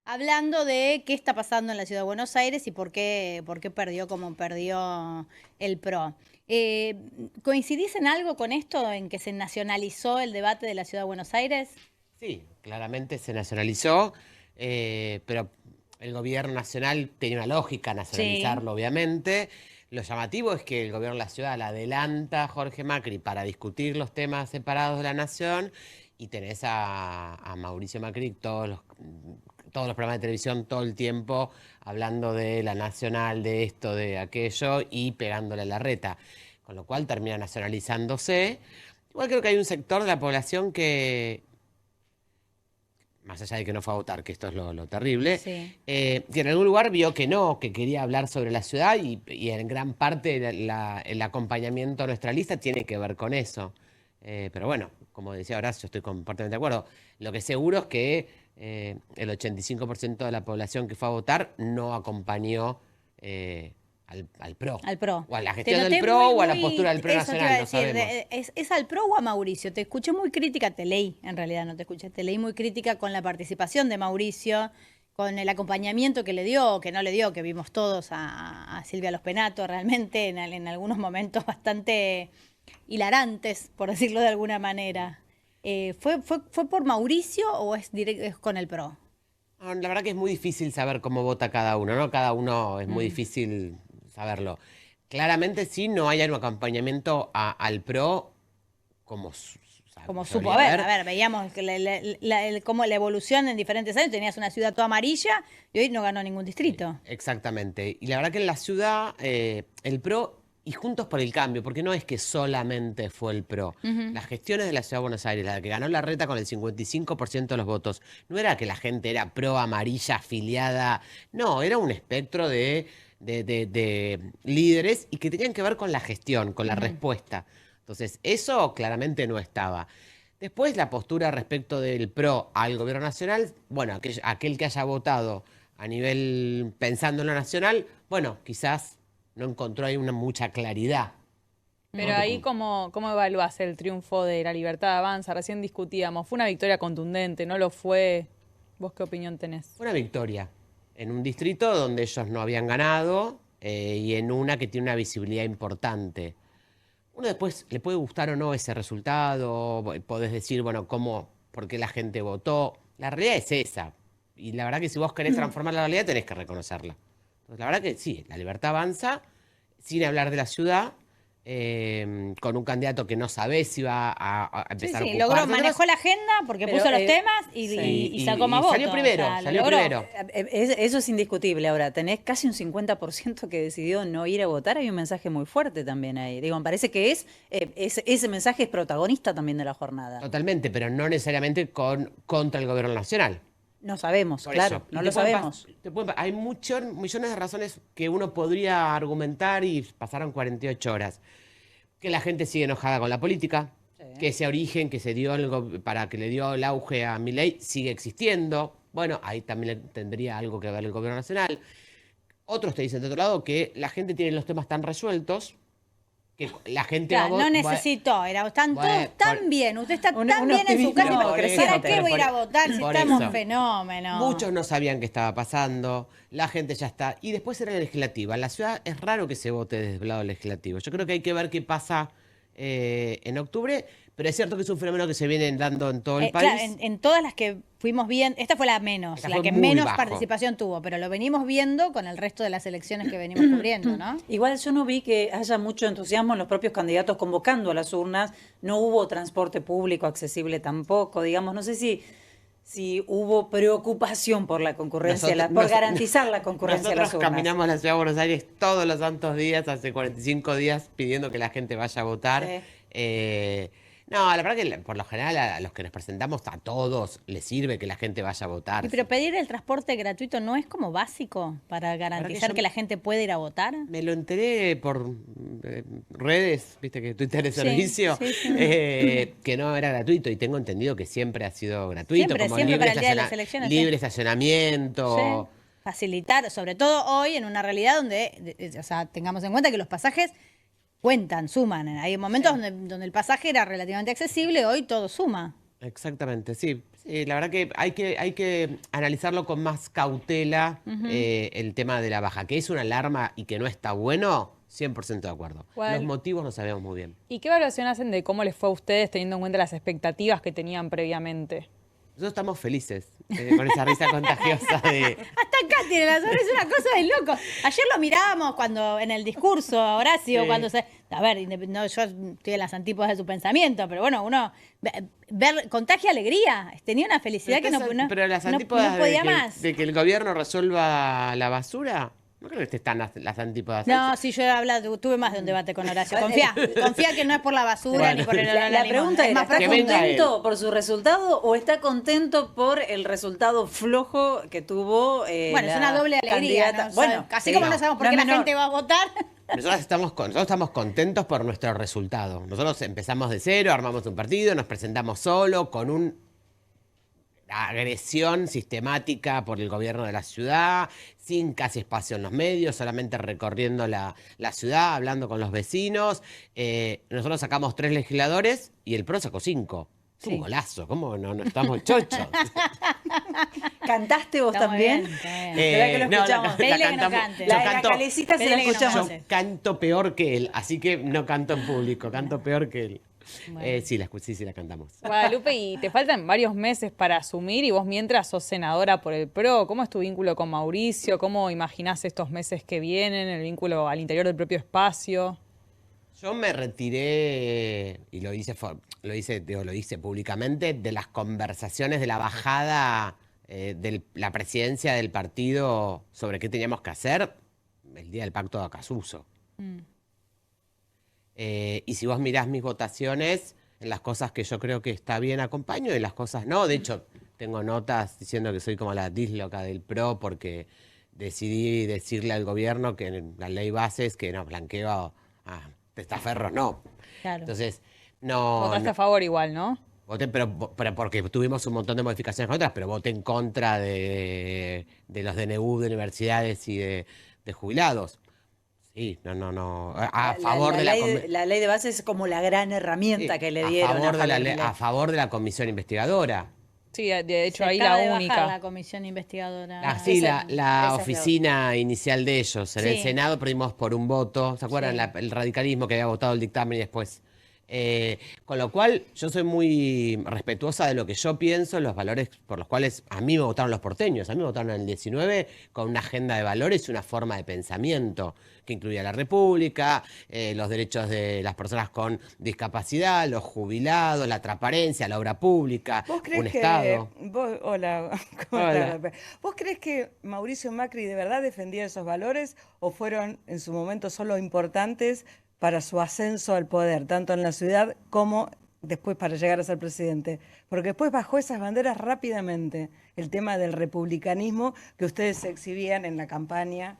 hablando de qué está pasando en la ciudad de Buenos Aires y por qué perdió como perdió el PRO. ¿Coincidís en algo con esto, en que se nacionalizó el debate de la ciudad de Buenos Aires? Sí, claramente se nacionalizó, pero el gobierno nacional tenía una lógica Sí. nacionalizarlo, obviamente. Lo llamativo es que el gobierno de la ciudad la adelanta a Jorge Macri para discutir los temas separados de la nación y tenés a Mauricio Macri todos los programas de televisión todo el tiempo hablando de la nacional, de esto, de aquello y pegándole a la reta, con lo cual termina nacionalizándose. Igual creo que hay un sector de la población que más allá de que no fue a votar, que esto es lo terrible, Sí. que en algún lugar vio que no, que quería hablar sobre la ciudad y en gran parte el acompañamiento a nuestra lista tiene que ver con eso. Pero bueno, como decía Horacio, estoy completamente de acuerdo. Lo que seguro es que el 85% de la población que fue a votar no acompañó al PRO, Al PRO. o a la Te gestión del noté PRO o a la postura del PRO eso te iba a nacional, no decir, sabemos. ¿es al PRO o a Mauricio? Te escuché muy crítica, te leí, en realidad no te escuché, te leí muy crítica con la participación de Mauricio, con el acompañamiento que le dio, o que no le dio, que vimos todos a Silvia Los Penato, realmente en algunos momentos bastante hilarantes, por decirlo de alguna manera. ¿Fue por Mauricio o es con el PRO? La verdad que es muy difícil saber cómo vota cada uno, ¿no? Cada uno es muy Mm. difícil saberlo. Claramente sí, no hay un acompañamiento al PRO como Como supo, solía a haber. ver, veíamos que cómo la evolución en diferentes años, tenías una ciudad toda amarilla y hoy no ganó ningún distrito. Exactamente. Y la verdad que en la ciudad, el PRO y Juntos por el Cambio, porque no es que solamente fue el PRO. Ujú. Las gestiones de la ciudad de Buenos Aires, la que ganó la reta con el 55% de los votos, no era que la gente era pro amarilla afiliada, no, era un espectro de líderes y que tenían que ver con la gestión, con la Ujú. respuesta. Entonces, eso claramente no estaba. Después, la postura respecto del PRO al gobierno nacional, bueno, aquel que haya votado a nivel pensando en lo nacional, bueno, quizás no encontró ahí una mucha claridad. Pero ¿No? ahí, ¿cómo evaluás el triunfo de la Libertad Avanza? Recién discutíamos, fue una victoria contundente, ¿no lo fue? ¿Vos qué opinión tenés? Fue una victoria en un distrito donde ellos no habían ganado y en una que tiene una visibilidad importante. Uno después le puede gustar o no ese resultado, podés decir, bueno, cómo, por qué la gente votó. La realidad es esa. Y la verdad que si vos querés transformar la realidad tenés que reconocerla. Entonces, la verdad que sí, la libertad avanza, sin hablar de la ciudad, con un candidato que no sabés si va a Sí, empezar a sí, ocupar logró, estos temas. manejó la agenda porque Pero puso los temas sí. y sacó más Y salió votos, o primero, sea, lo salió logró. primero. Eso es indiscutible. Ahora, tenés casi un 50% que decidió no ir a votar. Hay un mensaje muy fuerte también ahí. Digo, me parece que ese mensaje es protagonista también de la jornada. Totalmente, pero no necesariamente contra el gobierno nacional. No sabemos, Por claro, eso. Y no lo sabemos. hay millones de razones que uno podría argumentar y pasaron 48 horas. Que la gente sigue enojada con la política, Sí. que ese origen que se dio para que le dio el auge a Milei sigue existiendo. Bueno, ahí también tendría algo que ver el gobierno nacional. Otros te dicen de otro lado que la gente tiene los temas tan resueltos que la gente va a Claro, no votar. necesitó, están todos tan bien, usted está Un tan bien en su casa, optimismo Por eso, ¿para qué creciente. voy a ir a votar si por estamos eso. fenómenos? Muchos no sabían qué estaba pasando, la gente ya está. Y después era la legislativa. En la ciudad es raro que se vote desde el lado legislativo. Yo creo que hay que ver qué pasa en octubre, pero es cierto que es un fenómeno que se viene dando en todo el Claro, país. en todas las que fuimos viendo, esta fue la menos, Esta la fue que muy menos bajo. participación tuvo, pero lo venimos viendo con el resto de las elecciones que venimos cubriendo, ¿no? Igual yo no vi que haya mucho entusiasmo en los propios candidatos convocando a las urnas. No hubo transporte público accesible tampoco, digamos. No sé si hubo preocupación por la concurrencia, por garantizar la concurrencia de las Nosotros urnas. caminamos la ciudad de Buenos Aires todos los santos días, hace 45 días, pidiendo que la gente vaya a votar. Sí. No, la verdad que por lo general a los que nos presentamos, a todos les sirve que la gente vaya a votar. Pero pedir el transporte gratuito no es como básico para garantizar yo que la gente pueda ir a votar. me lo enteré por redes, viste que Twitter es Sí, servicio, sí, sí. que no era gratuito y tengo entendido que siempre ha sido gratuito, Siempre, como siempre para el día de las elecciones, sí. libre Sí. estacionamiento. Facilitar, sobre todo hoy en una realidad donde, o sea, tengamos en cuenta que los pasajes cuentan, suman. Hay momentos donde el pasaje era relativamente accesible, hoy todo suma. Exactamente, sí. Sí, la verdad que hay que analizarlo con más cautela, el tema de la baja, que es una alarma y que no está bueno, 100% de acuerdo. ¿Cuál? Los motivos no sabemos muy bien. ¿Y qué evaluación hacen de cómo les fue a ustedes teniendo en cuenta las expectativas que tenían previamente? Nosotros estamos felices con esa risa contagiosa de... Hasta acá tiene la sonrisa, es una cosa de loco. Ayer lo mirábamos cuando en el discurso, Horacio, Sí. cuando se... A ver, no, yo estoy en las antípodas de su pensamiento, pero bueno, uno contagia alegría. Tenía una felicidad que Pero las no antípodas podía más. de que el gobierno resuelva la basura, no creo que estén las antípodas. No, sí, yo he hablado, tuve más de un debate con Horacio. Confía que no es por la basura Bueno. ni por el olor a La limón. pregunta Es era, más ¿está que venga contento por su resultado o está contento por el resultado flojo que tuvo Bueno, es una doble alegría, candidata? ¿no? Bueno, así sí, como no sabemos por no qué es la menor. gente va a votar. Nosotros estamos contentos por nuestro resultado. Nosotros empezamos de cero, armamos un partido, nos presentamos solo, con una agresión sistemática por el gobierno de la ciudad, sin casi espacio en los medios, solamente recorriendo la ciudad, hablando con los vecinos. Nosotros sacamos 3 legisladores y el PRO sacó 5. Es un golazo, ¿cómo no estamos chochos? ¿Cantaste vos Está muy también? bien, está bien. Esperá que lo no, escuchamos. Pedile que no cantamos- cante. yo La canto- calecita se la Pedile que no escuchamos. cante. Yo canto peor que él, así que no canto en público, canto peor que él. Bueno. Sí, sí, la cantamos. Guadalupe, y te faltan varios meses para asumir y vos mientras sos senadora por el PRO. ¿Cómo es tu vínculo con Mauricio? ¿Cómo imaginás estos meses que vienen, el vínculo al interior del propio espacio? Yo me retiré, y lo hice públicamente, de las conversaciones de la bajada de la presidencia del partido sobre qué teníamos que hacer el día del pacto de Acasuso. Y si vos mirás mis votaciones, en las cosas que yo creo que está bien acompaño y en las cosas no. De hecho, tengo notas diciendo que soy como la dísloca del PRO porque decidí decirle al gobierno que en la ley base es que no, blanqueo a testaferros no. Claro. Entonces, no... Votaste a favor igual, ¿no? Voté, pero porque tuvimos un montón de modificaciones otras, pero voté en contra de los DNU de universidades y de jubilados. Sí, no. A favor de la ley de base es como la gran herramienta que le dieron a favor de Javier Milei. a favor de la comisión investigadora. Sí, de hecho Se ahí acaba la de única. bajar la comisión investigadora. Sí, esa la es la oficina inicial de ellos. En el Sí. Senado perdimos por un voto. ¿Se acuerdan? Sí. El radicalismo que había votado el dictamen y después. Con lo cual, yo soy muy respetuosa de lo que yo pienso, los valores por los cuales a mí me votaron los porteños. A mí me votaron en el 19 con una agenda de valores y una forma de pensamiento que incluía la República, los derechos de las personas con discapacidad, los jubilados, la transparencia, la obra pública, ¿Vos crees un que Estado. hola, ¿cómo Hola. estás? ¿Vos crees que Mauricio Macri de verdad defendía esos valores o fueron en su momento solo importantes para su ascenso al poder, tanto en la ciudad como después para llegar a ser presidente? Porque después bajó esas banderas rápidamente, el tema del republicanismo que ustedes exhibían en la campaña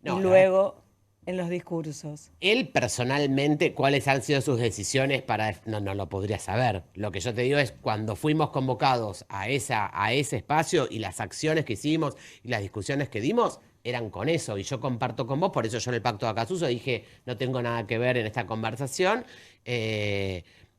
No, y la luego en los discursos. Él personalmente, cuáles han sido sus decisiones para... No lo podría saber. Lo que yo te digo es cuando fuimos convocados a ese espacio y las acciones que hicimos y las discusiones que dimos eran con eso. Y yo comparto con vos, por eso yo en el Pacto de Acasuso dije no tengo nada que ver en esta conversación.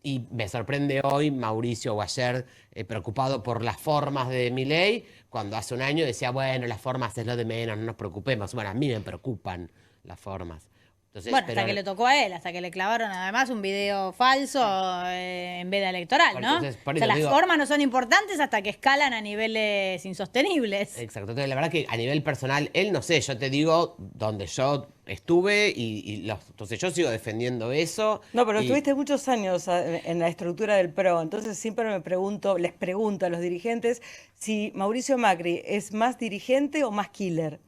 Y me sorprende hoy Mauricio o ayer preocupado por las formas de Milei, cuando hace un año decía, bueno, las formas es lo de menos, no nos preocupemos. Bueno, a mí me preocupan las formas. Entonces, Bueno, pero- hasta que le tocó a él, hasta que le clavaron además un video falso en veda electoral, ¿no? Entonces, por O sea, eso las digo- formas no son importantes hasta que escalan a niveles insostenibles. Exacto. Entonces, la verdad que a nivel personal, él no sé, yo te digo donde yo estuve entonces yo sigo defendiendo eso. No, pero y- estuviste muchos años en la estructura del PRO, entonces siempre les pregunto a los dirigentes si Mauricio Macri es más dirigente o más killer.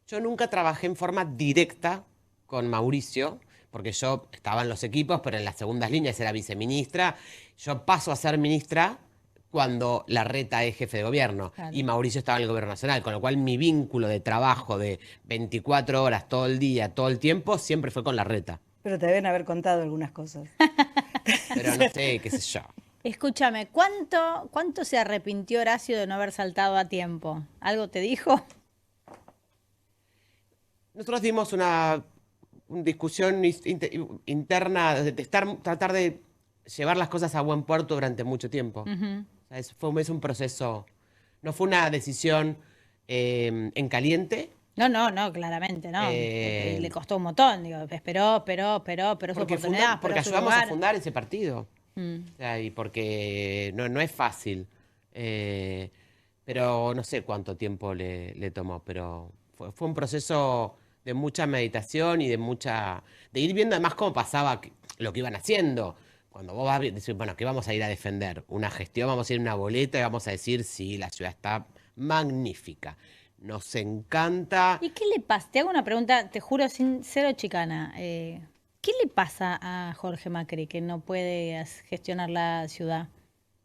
Yo nunca trabajé en forma directa con Mauricio, porque yo estaba en los equipos, pero en las segundas líneas era viceministra. Yo paso a ser ministra cuando Larreta es jefe de gobierno Claro. y Mauricio estaba en el gobierno nacional, con lo cual mi vínculo de trabajo de 24 horas todo el día, todo el tiempo, siempre fue con Larreta. Pero te deben haber contado algunas cosas. Pero no sé, qué sé yo. Escúchame, ¿cuánto se arrepintió Horacio de no haber saltado a tiempo? ¿Algo te dijo? Nosotros dimos una discusión interna de tratar de llevar las cosas a buen puerto durante mucho tiempo. O sea, sea, es un proceso, no fue una decisión en caliente. No, claramente, no. Le costó un montón, digo, esperó su oportunidad, Porque esperó su ayudamos a lugar. fundar ese partido. Mm. O sea, y porque no es fácil. Pero no sé cuánto tiempo le tomó, pero fue un proceso de mucha meditación y de ir viendo además cómo pasaba lo que iban haciendo. Cuando vos vas a decir, bueno, ¿qué vamos a ir a defender? Una gestión, vamos a ir a una boleta y vamos a decir, sí, la ciudad está magnífica. Nos encanta. ¿Y qué le pasa? Te hago una pregunta, te juro, sin cero chicana. ¿Qué le pasa a Jorge Macri que no puede gestionar la ciudad?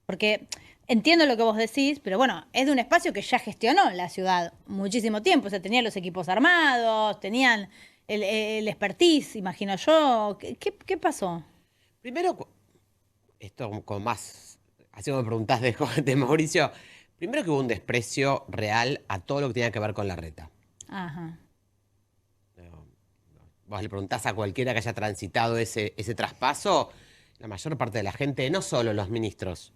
Porque entiendo lo que vos decís, pero bueno, es de un espacio que ya gestionó la ciudad muchísimo tiempo. O sea, tenían los equipos armados, tenían el expertise, imagino yo. ¿Qué pasó? Primero, esto con más, así como me preguntás de Mauricio, primero que hubo un desprecio real a todo lo que tenía que ver con la reta. Ajá. Vos le preguntás a cualquiera que haya transitado ese traspaso, la mayor parte de la gente, no solo los ministros,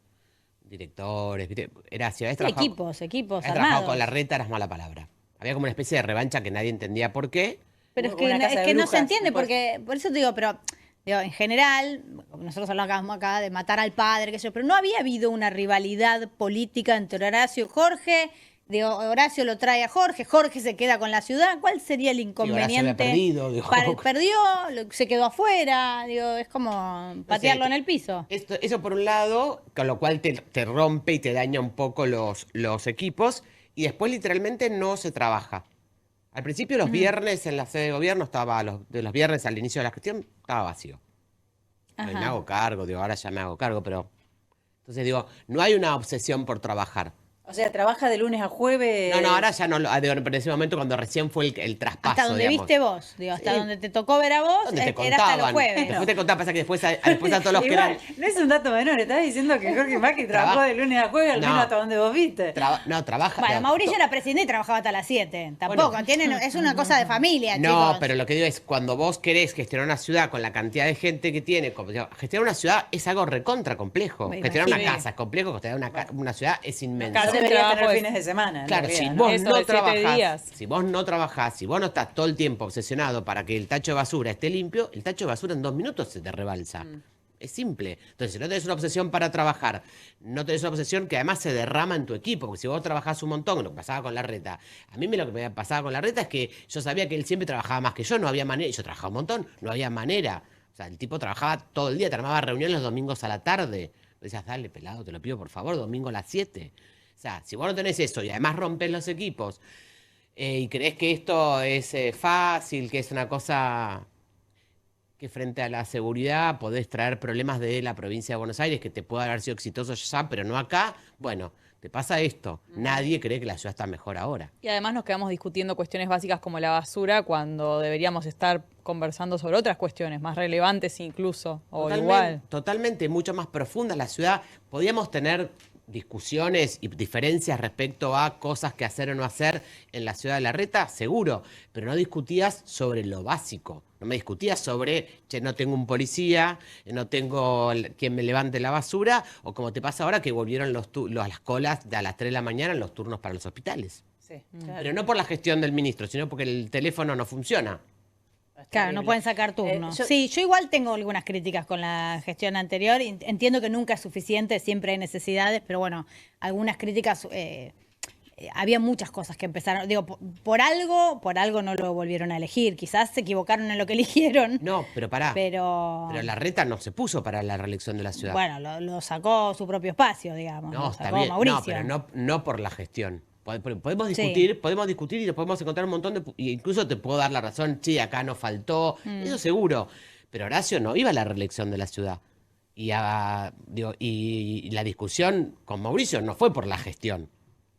directores, ¿viste? Era si habías trabajado, Equipos habías trabajado armados. con la reta, eras mala palabra. Había como una especie de revancha que nadie entendía por qué. Pero es que, Una casa de no se brujas, entiende, pues. porque, por eso te digo, pero digo, en general, nosotros hablamos acá de matar al padre, qué sé yo, pero no había habido una rivalidad política entre Horacio y Jorge. Digo, Horacio lo trae a Jorge, Jorge se queda con la ciudad. ¿Cuál sería el Horacio inconveniente? había perdido, digo. Perdió, se quedó afuera, digo, es como patearlo en el piso. Eso por un lado, con lo cual te rompe y te daña un poco los equipos, y después literalmente no se trabaja. Al principio los viernes en la sede de gobierno de los viernes al inicio de la gestión estaba vacío. Ajá. Me hago cargo, digo, ahora ya me hago cargo, pero... Entonces digo, no hay una obsesión por trabajar. O sea, trabaja de lunes a jueves. No, ahora ya no, digo, pero en ese momento cuando recién fue el traspaso, Hasta donde digamos. viste vos, digo, hasta Sí. donde te tocó ver a vos, Donde te era hasta los contaban. jueves. Después te contaban, pasa que después a todos los que eran... Igual, no es un dato menor, estás diciendo que Jorge Macri trabajó de lunes a jueves, al No. menos hasta donde vos viste. Trabaja... Bueno, no, Mauricio era presidente y trabajaba hasta las 7. Tampoco, Bueno. es una cosa de familia, No, chicos. pero lo que digo es, cuando vos querés gestionar una ciudad con la cantidad de gente que tiene, gestionar una ciudad es algo recontra complejo. Me gestionar una imagino. casa es complejo, gestionar una ciudad es inmenso. Casa No de debería trabajo tener es- fines de semana. en Claro, realidad, si ¿no? vos Eso no de 7 trabajás, días. si vos no trabajás, si vos no estás todo el tiempo obsesionado para que el tacho de basura esté limpio, el tacho de basura en 2 minutos se te rebalsa. Es simple. Entonces, si no tenés una obsesión para trabajar, no tenés una obsesión que además se derrama en tu equipo, porque si vos trabajás un montón, lo que pasaba con la reta, a mí lo que me pasaba con la reta es que yo sabía que él siempre trabajaba más que yo, no había manera, y yo trabajaba un montón, no había manera. O sea, el tipo trabajaba todo el día, te armaba reuniones los domingos a la tarde. Me decías, dale, pelado, te lo pido por favor, domingo a las 7. O sea, si vos no tenés eso y además rompes los equipos y creés que esto es fácil, que es una cosa que frente a la seguridad podés traer problemas de la provincia de Buenos Aires, que te puede haber sido exitoso ya, pero no acá, bueno, te pasa esto. Nadie cree que la ciudad está mejor ahora. Y además nos quedamos discutiendo cuestiones básicas como la basura cuando deberíamos estar conversando sobre otras cuestiones más relevantes incluso, o igual. Totalmente, mucho más profunda la ciudad. Podíamos tener discusiones y diferencias respecto a cosas que hacer o no hacer en la ciudad de La Reta, seguro, pero no discutías sobre lo básico. No me discutías sobre, che, no tengo un policía, no tengo quien me levante la basura, o como te pasa ahora que volvieron las colas de a las 3 de la mañana en los turnos para los hospitales. Sí, claro. Pero no por la gestión del ministro, sino porque el teléfono no funciona. Es Claro, terrible. no pueden sacar turnos. Yo- Sí, yo igual tengo algunas críticas con la gestión anterior. Entiendo que nunca es suficiente, siempre hay necesidades, pero bueno, algunas críticas, había muchas cosas que empezaron. Digo, por algo no lo volvieron a elegir. Quizás se equivocaron en lo que eligieron. No, pero pará. Pero Pero La Reta no se puso para la reelección de la ciudad. bueno, lo sacó su propio espacio, digamos. No, lo está sacó bien. Mauricio. No, pero no por la gestión. Podemos Sí. discutir y podemos encontrar un montón y incluso te puedo dar la razón, sí, acá nos faltó, eso seguro. Pero Horacio no iba a la reelección de la ciudad. Y la discusión con Mauricio no fue por la gestión.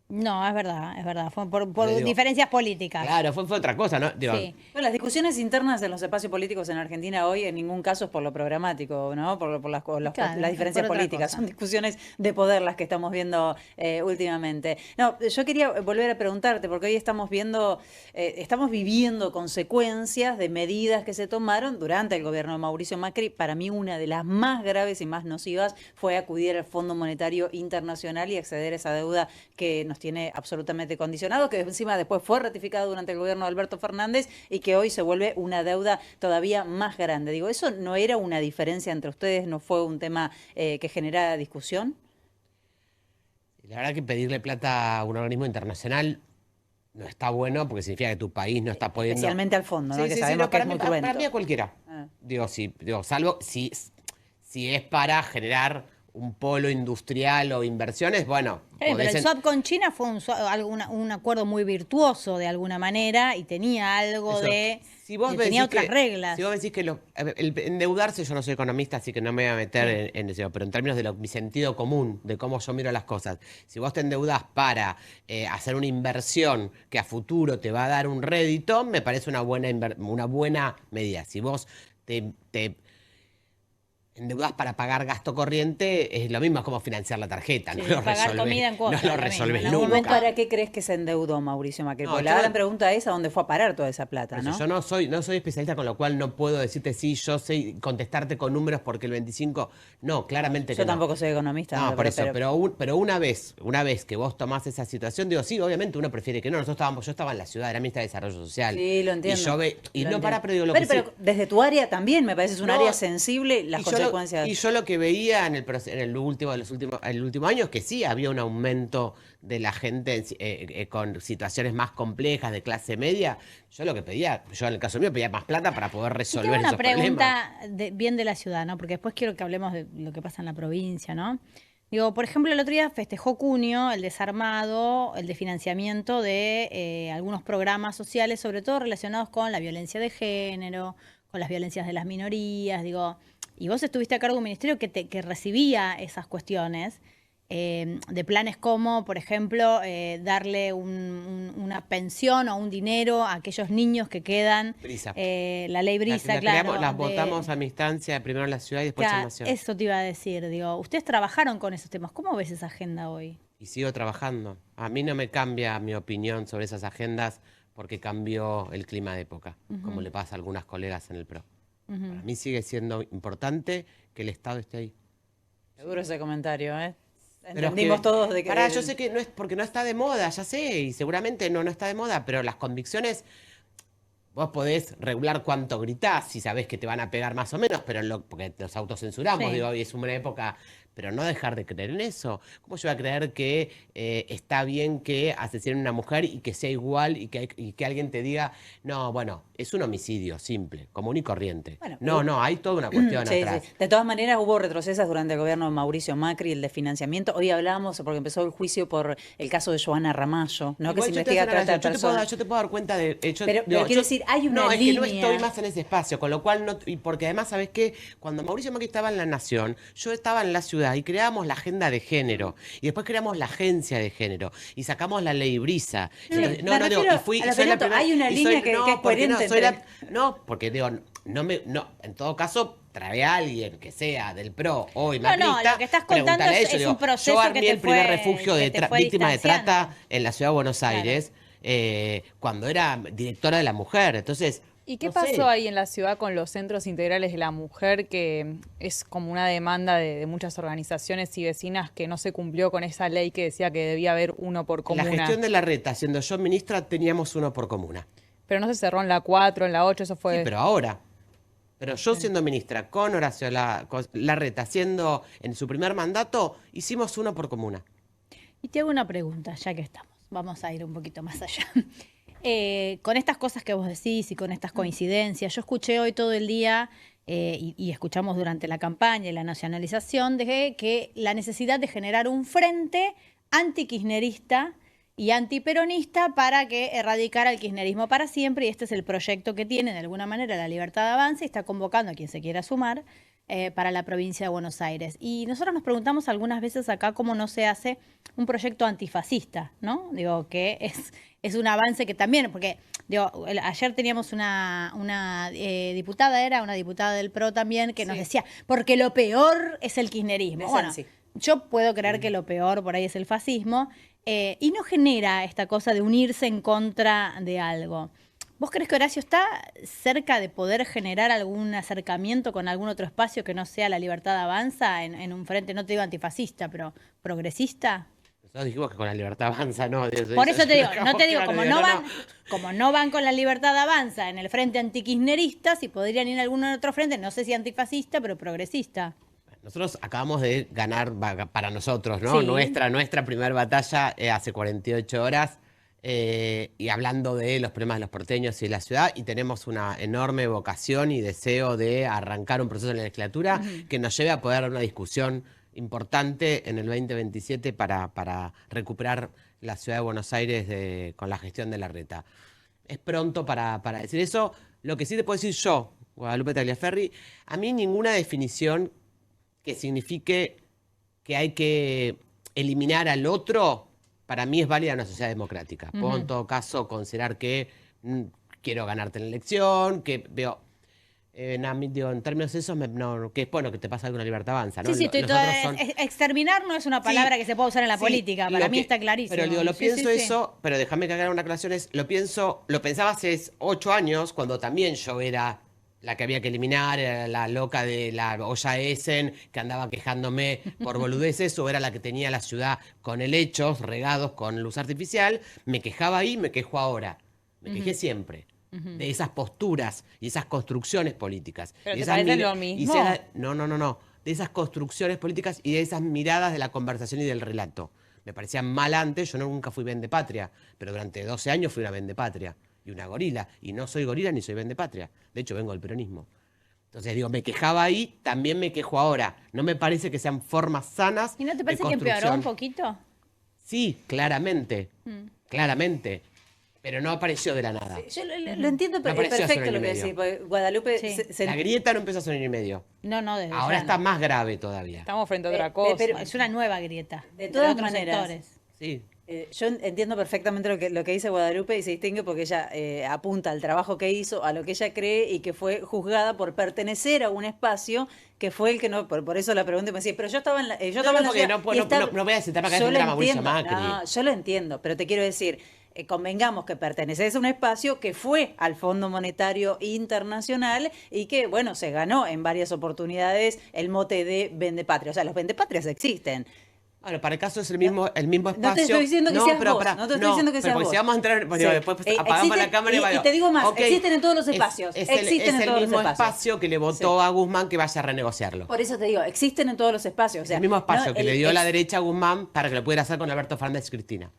No, es verdad. Fue por Le digo, diferencias políticas. claro, fue otra cosa, ¿no? Digo, Sí. Bueno, las discusiones internas en los espacios políticos en Argentina hoy en ningún caso es por lo programático, ¿no? Por Claro, las diferencias por otra políticas. cosa. Son discusiones de poder las que estamos viendo últimamente. No, yo quería volver a preguntarte, porque hoy estamos viviendo consecuencias de medidas que se tomaron durante el gobierno de Mauricio Macri. Para mí una de las más graves y más nocivas fue acudir al Fondo Monetario Internacional y acceder a esa deuda que nos tiene absolutamente condicionado, que encima después fue ratificado durante el gobierno de Alberto Fernández y que hoy se vuelve una deuda todavía más grande. Digo, ¿eso no era una diferencia entre ustedes? ¿No fue un tema que generara discusión? la verdad que pedirle plata a un organismo internacional no está bueno porque significa que tu país no está pudiendo. Especialmente al fondo, ¿no? Sí, Que sí, sí, sabemos no, que es para muy mí, para cruento. mí a cualquiera. Ah. Digo, salvo si es para generar un polo industrial o inversiones, bueno, Pero podés el swap con China fue un acuerdo muy virtuoso de alguna manera y tenía algo eso. de... Si vos tenía decís otras reglas. Si vos decís que el endeudarse, yo no soy economista, así que no me voy a meter en eso, pero en términos de mi sentido común, de cómo yo miro las cosas, si vos te endeudás para hacer una inversión que a futuro te va a dar un rédito, me parece una buena medida. Si vos te endeudás para pagar gasto corriente, es lo mismo, es como financiar la tarjeta, Sí, no lo pagar resolvés, comida en cuotas, no lo lo mismo, resolvés en algún ¿Vos nunca. para qué crees que se endeudó Mauricio Macri? No, Porque la yo- gran pregunta es a dónde fue a parar toda esa plata, Por eso, ¿no? yo no soy especialista, con lo cual no puedo decirte sí, yo sé contestarte con números porque el 25, no, claramente Yo que no. tampoco soy economista. No, por eso, pero- pero una vez que vos tomás esa situación, digo, sí, obviamente uno prefiere que no. Yo estaba en la ciudad, era ministra de Desarrollo Social. Sí, lo entiendo. Y yo Lo no para, entiendo. pero digo lo pero, que sí. pero desde tu área también me parece es un No, área sensible las y consecuencias. yo lo que veía en el último año es que sí había un aumento de la gente con situaciones más complejas de clase media. Yo lo que pedía, yo en el caso mío pedía más plata para poder Y resolver tengo una esos problemas. pregunta bien de la ciudad, ¿no? Porque después quiero que hablemos de lo que pasa en la provincia, ¿no? Digo, por ejemplo, el otro día festejó Cunio el desarmado, el desfinanciamiento de algunos programas sociales, sobre todo relacionados con la violencia de género, con las violencias de las minorías, digo, y vos estuviste a cargo de un ministerio que recibía esas cuestiones. De planes como, por ejemplo, darle una pensión o un dinero a aquellos niños que quedan. Brisa. La ley Brisa, La claro. creamos, las de- votamos a mi instancia, primero en la ciudad y después en Claro, Nación. eso te iba a decir, digo, ustedes trabajaron con esos temas. ¿Cómo ves esa agenda hoy? Y sigo trabajando. A mí no me cambia mi opinión sobre esas agendas porque cambió el clima de época, como le pasa a algunas colegas en el PRO. Para mí sigue siendo importante que el Estado esté ahí. Seguro ese comentario, ¿eh? Pero es Entendimos que- todos de que... Pará, yo sé que no es porque no está de moda, ya sé, y seguramente no está de moda, pero las convicciones, vos podés regular cuánto gritás, si sabés que te van a pegar más o menos, pero porque nos autocensuramos, Sí. digo, hoy es una época, pero no dejar de creer en eso. ¿Cómo yo voy a creer que está bien que asesinen a una mujer y que sea igual y que alguien te diga, no, bueno, es un homicidio simple, común y corriente? Bueno, No, hay toda una cuestión Sí, atrás. sí. De todas maneras hubo retrocesas durante el gobierno de Mauricio Macri, el de financiamiento. Hoy hablábamos, porque empezó el juicio por el caso de Joana Ramallo, ¿no? Que Igual se yo te voy investiga a hacer una trata de cosa, personas. yo te puedo dar cuenta de hecho. Pero quiero decir, hay una No, es que no línea. estoy más en ese espacio, con lo cual no. Y porque además, ¿sabes qué? Cuando Mauricio Macri estaba en La Nación, yo estaba en la ciudad y creábamos la agenda de género. Y después creamos la agencia de género. Y sacamos la ley Brisa. Me Digo, refiero y fui. a lo y soy la Benito, primera- hay una y línea soy- que es porque coherente soy entre- no, porque digo, en todo caso. Trae a alguien que sea del PRO o No, macrista, lo que estás contando preguntale a es ellos, digo, un proceso yo que armé te el primer fue- refugio que de te fue víctimas de distanciando. trata en la ciudad de Buenos Claro. Aires, cuando era directora de la mujer. Entonces, ¿Y qué no pasó sé. ahí en la ciudad con los centros integrales de la mujer, que es como una demanda de muchas organizaciones y vecinas que no se cumplió con esa ley que decía que debía haber uno por La comuna? gestión de la reta, siendo yo ministra, teníamos uno por comuna. Pero no se cerró en la 4, en la 8, eso fue... Sí, pero ahora. Pero yo siendo ministra, con Horacio Larreta, siendo en su primer mandato, hicimos uno por comuna. Y te hago una pregunta, ya que estamos. Vamos a ir un poquito más allá. Con estas cosas que vos decís y con estas coincidencias, yo escuché hoy todo el día y escuchamos durante la campaña y la nacionalización de que la necesidad de generar un frente antikirchnerista y antiperonista para que erradicara el kirchnerismo para siempre, y este es el proyecto que tiene de alguna manera la Libertad de Avance y está convocando a quien se quiera sumar para la provincia de Buenos Aires. Y nosotros nos preguntamos algunas veces acá cómo no se hace un proyecto antifascista, ¿no? Digo, que es un avance que también, porque digo, ayer teníamos una diputada, una diputada del PRO también, que nos decía, porque lo peor es el kirchnerismo. Bueno, yo puedo creer que lo peor por ahí es el fascismo, y no genera esta cosa de unirse en contra de algo. ¿Vos crees que Horacio está cerca de poder generar algún acercamiento con algún otro espacio que no sea La Libertad Avanza en un frente, no te digo antifascista, pero progresista? Nosotros dijimos que con La Libertad Avanza, no. Por eso te digo, no te digo, como no van con La Libertad Avanza en el frente antikirchnerista, si podrían ir a algún otro frente, no sé si antifascista, pero progresista. Nosotros acabamos de ganar para nosotros, ¿no? Sí. Nuestra primera batalla hace 48 horas. Y hablando de los problemas de los porteños y de la ciudad, y tenemos una enorme vocación y deseo de arrancar un proceso en la legislatura que nos lleve a poder dar una discusión importante en el 2027 para recuperar la ciudad de Buenos Aires con la gestión de Larreta. Es pronto para decir eso. Lo que sí te puedo decir yo, Guadalupe Tagliaferri, a mí ninguna definición que signifique que hay que eliminar al otro, para mí es válida en una sociedad democrática. Puedo en todo caso considerar que quiero ganarte la elección, que veo, en términos de eso, que es bueno que te pasa alguna Libertad Avanza, ¿no? Sí, exterminar no es una palabra que se puede usar en la política, para mí está clarísimo. Pero digo, lo pienso eso, pero déjame que haga una aclaración, lo pensaba hace 8 años, cuando también yo era la que había que eliminar, era la loca de la olla Essen, que andaba quejándome por boludeces, o era la que tenía la ciudad con helechos regados con luz artificial. Me quejaba ahí, me quejo ahora. Me quejé siempre de esas posturas y esas construcciones políticas. ¿Pero y te parece lo mismo? No. De esas construcciones políticas y de esas miradas de la conversación y del relato. Me parecían mal antes, yo nunca fui vendepatria, pero durante 12 años fui una vendepatria y una gorila, y no soy gorila ni soy vendepatria. De hecho, vengo del peronismo. Entonces, digo, me quejaba ahí, también me quejo ahora. No me parece que sean formas sanas ¿Y no te parece que empeoró un poquito? Sí, claramente. Claramente. Pero no apareció de la nada. Yo lo entiendo No apareció hace perfecto un lo año y que medio. decís, porque Guadalupe La grieta no empezó hace 1 año y medio. No, desde Ahora ya está no. más grave todavía. Estamos frente a otra cosa. pero- Es una nueva grieta. De todas otros maneras. sectores. Sí. Yo entiendo perfectamente lo que dice Guadalupe y se distingue porque ella apunta al trabajo que hizo, a lo que ella cree y que fue juzgada por pertenecer a un espacio que fue el que no, por eso la pregunta me decía, pero yo estaba en la, yo estaba en la porque ciudad no y estaba- voy a sentarme acá a Yo defender lo a Mauricio entiendo, Macri. no, yo lo entiendo, pero te quiero decir, convengamos que perteneces a un espacio que fue al Fondo Monetario Internacional y que, bueno, se ganó en varias oportunidades el mote de vendepatria. O sea, los vendepatrias existen. Bueno, para el caso es el mismo espacio. No te estoy diciendo que seas vos, no te estoy diciendo que pero seas porque vos. si vamos a entrar, Sí. después apagamos la cámara y te digo más, ok, existen en todos los espacios. Es Existen en el todos los mismo espacios. espacio que le votó a Guzmán que vaya a renegociarlo. Por eso te digo, existen en todos los espacios. O sea, el mismo espacio no, que le dio el- la derecha a Guzmán para que lo pudiera hacer con Alberto Fernández y Cristina.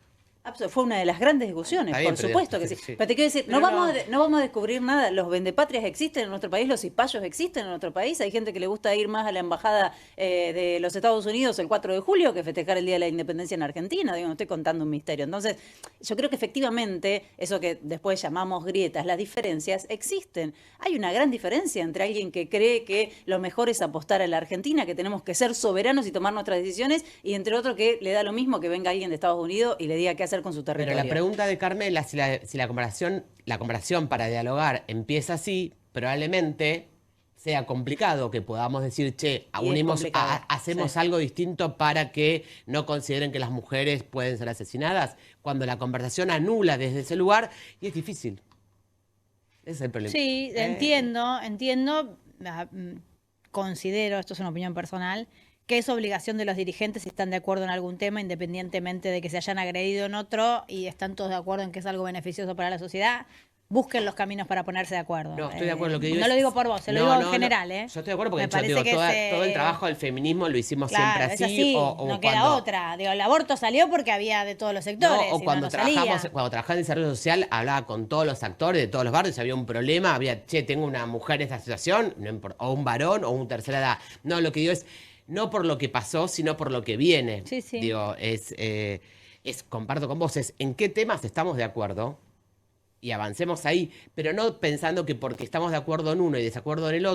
Fue una de las grandes discusiones, Está bien, por pero supuesto que sí, sí. sí. Pero te quiero decir, Pero no vamos a descubrir nada. Los vendepatrias existen en nuestro país, los cipayos existen en nuestro país. Hay gente que le gusta ir más a la embajada de los Estados Unidos el 4 de julio que festejar el Día de la Independencia en Argentina. Digo, no estoy contando un misterio. Entonces, yo creo que efectivamente, eso que después llamamos grietas, las diferencias existen. Hay una gran diferencia entre alguien que cree que lo mejor es apostar a la Argentina, que tenemos que ser soberanos y tomar nuestras decisiones, y entre otro que le da lo mismo que venga alguien de Estados Unidos y le diga qué hacer con su Pero territorio. la pregunta de Carmela, si la comparación para dialogar empieza así, probablemente sea complicado que podamos decir, che, hacemos sí. algo distinto para que no consideren que las mujeres pueden ser asesinadas, cuando la conversación anula desde ese lugar, y es difícil. Ese es el problema. Sí, entiendo. Considero, esto es una opinión personal, que es obligación de los dirigentes si están de acuerdo en algún tema, independientemente de que se hayan agredido en otro y están todos de acuerdo en que es algo beneficioso para la sociedad, busquen los caminos para ponerse de acuerdo. No, estoy de acuerdo. Lo que digo no es- lo digo por vos, se lo No, digo no, en general. no. ¿eh? Yo estoy de acuerdo porque Me yo parece digo, que todo el trabajo del feminismo lo hicimos Claro, siempre es así. así, o no queda cuando- otra. Digo, el aborto salió porque había de todos los sectores. No, o y cuando no salía. trabajaba en desarrollo social, hablaba con todos los actores de todos los barrios, si había un problema, había, che, tengo una mujer en esta situación, no importa, o un varón, o una tercera edad. No, lo que digo es, no por lo que pasó, sino por lo que viene. Sí. Digo, comparto con vos, es en qué temas estamos de acuerdo y avancemos ahí, pero no pensando que porque estamos de acuerdo en uno y desacuerdo en el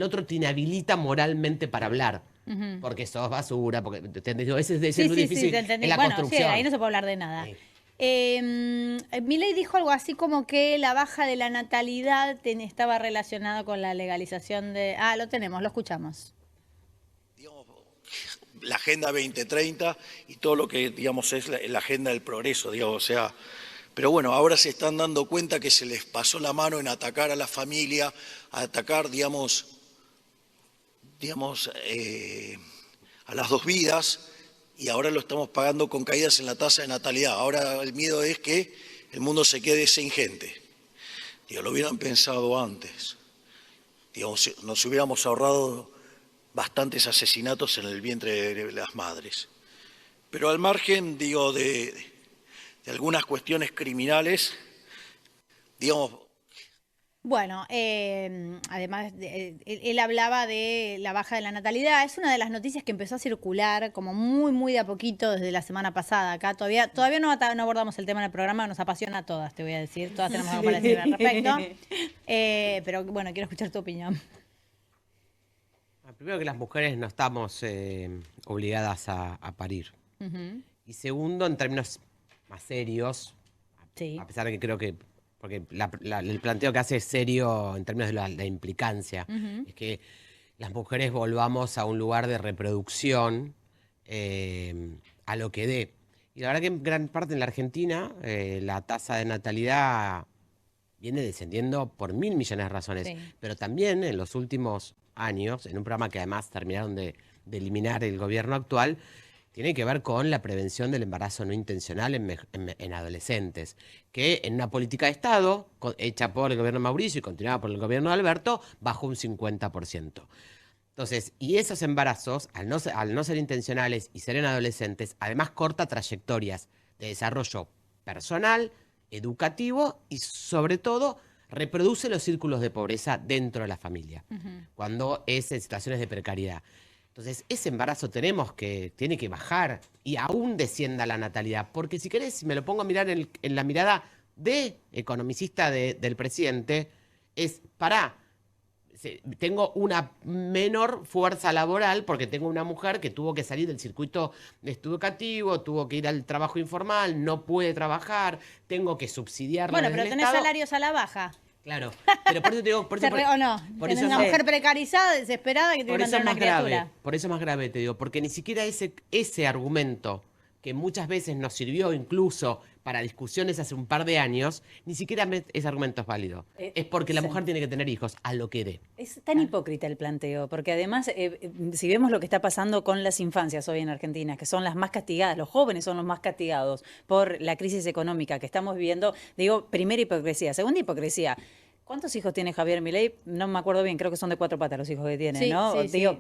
otro te inhabilita moralmente para hablar. Porque sos basura, porque ese es Sí, muy sí, difícil sí, te entendí. en la Bueno, sí, construcción. ahí no se puede hablar de nada. Sí. Milei dijo algo así como que la baja de la natalidad estaba relacionada con la legalización de... Ah, lo tenemos, lo escuchamos. Digamos, la Agenda 2030 y todo lo que, digamos, es la agenda del progreso, digamos, o sea, pero bueno, ahora se están dando cuenta que se les pasó la mano en atacar a la familia, a atacar, digamos, a las dos vidas, y ahora lo estamos pagando con caídas en la tasa de natalidad. Ahora el miedo es que el mundo se quede sin gente. Digo, lo hubieran pensado antes. Digamos, nos hubiéramos ahorrado bastantes asesinatos en el vientre de las madres. Pero al margen, digo, de algunas cuestiones criminales, digamos... Bueno, además, él hablaba de la baja de la natalidad. Es una de las noticias que empezó a circular como muy de a poquito desde la semana pasada. Acá todavía no abordamos el tema en el programa, nos apasiona a todas, te voy a decir. Todas tenemos algo para decir al respecto. Pero bueno, quiero escuchar tu opinión. Primero que las mujeres no estamos obligadas a parir. Y segundo, en términos más serios, Sí. a pesar de que creo que, porque el planteo que hace es serio en términos de la implicancia, es que las mujeres volvamos a un lugar de reproducción a lo que dé. Y la verdad que en gran parte en la Argentina la tasa de natalidad viene descendiendo por 1.000 millones de razones, Sí. pero también en los últimos años, en un programa que además terminaron de eliminar el gobierno actual, tiene que ver con la prevención del embarazo no intencional en adolescentes, que en una política de Estado, hecha por el gobierno de Mauricio y continuada por el gobierno de Alberto, bajó un 50%. Entonces, y esos embarazos, al no ser intencionales y ser en adolescentes, además corta trayectorias de desarrollo personal, educativo y sobre todo reproduce los círculos de pobreza dentro de la familia, cuando es en situaciones de precariedad. Entonces, ese embarazo tiene que bajar y aún descienda la natalidad. Porque si querés, si me lo pongo a mirar en la mirada de economicista del presidente, tengo una menor fuerza laboral porque tengo una mujer que tuvo que salir del circuito educativo, tuvo que ir al trabajo informal, no puede trabajar, tengo que subsidiarla Bueno, desde pero el tenés Estado. salarios a la baja. Claro, pero por eso te digo... ¿O no? Tenés una mujer precarizada, desesperada, que tiene que mantener una criatura. Por eso es más grave, te digo, porque ni siquiera ese argumento que muchas veces nos sirvió incluso para discusiones hace un par de años, ni siquiera ese argumento es válido. Es porque la mujer tiene que tener hijos, a lo que dé. Es tan hipócrita el planteo, porque además, si vemos lo que está pasando con las infancias hoy en Argentina, que son las más castigadas, los jóvenes son los más castigados por la crisis económica que estamos viviendo, digo, primera hipocresía. Segunda hipocresía. ¿Cuántos hijos tiene Javier Milei? No me acuerdo bien, creo que son de 4 patas los hijos que tiene, Sí, ¿no? sí, Digo,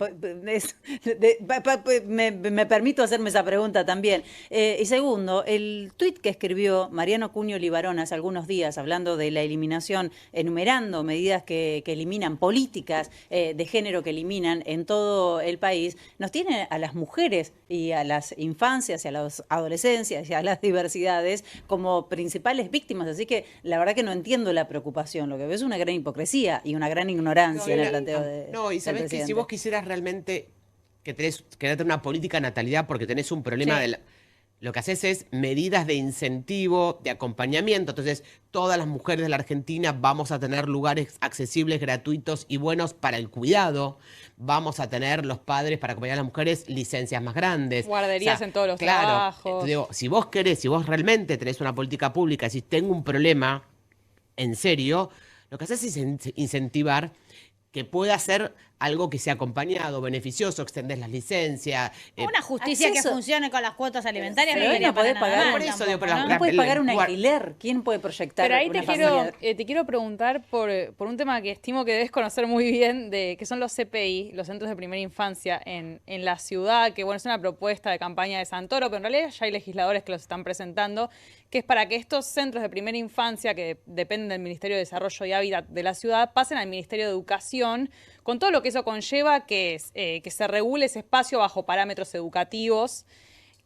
me permito hacerme esa pregunta también. Y segundo, el tuit que escribió Mariano Cuño Libarón hace algunos días, hablando de la eliminación, enumerando medidas que eliminan, políticas de género que eliminan en todo el país, nos tiene a las mujeres y a las infancias y a las adolescencias y a las diversidades como principales víctimas. Así que la verdad que no entiendo la preocupación. Lo que veo es una gran hipocresía y una gran ignorancia en el planteo de. No, y sabés que si vos quisieras realmente querés tener una política de natalidad porque tenés un problema lo que haces es medidas de incentivo, de acompañamiento. Entonces, todas las mujeres de la Argentina vamos a tener lugares accesibles, gratuitos y buenos para el cuidado. Vamos a tener los padres para acompañar a las mujeres licencias más grandes. Guarderías en todos los trabajos. Digo, si vos realmente tenés una política pública, si tengo un problema en serio, lo que haces es incentivar que pueda ser algo que sea acompañado, beneficioso, extender las licencias. Una justicia que funcione con las cuotas alimentarias. Pero no hoy no podés pagar por eso, digo, pero no puedes pagar un alquiler. ¿Quién puede proyectar? Pero ahí una te familia? quiero preguntar por un tema que estimo que debes conocer muy bien, que son los CPI, los Centros de Primera Infancia en la ciudad, que bueno, es una propuesta de campaña de Santoro, pero en realidad ya hay legisladores que los están presentando, que es para que estos centros de primera infancia, que dependen del Ministerio de Desarrollo y Hábitat de la ciudad, pasen al Ministerio de Educación, con todo lo que eso conlleva, que es que se regule ese espacio bajo parámetros educativos.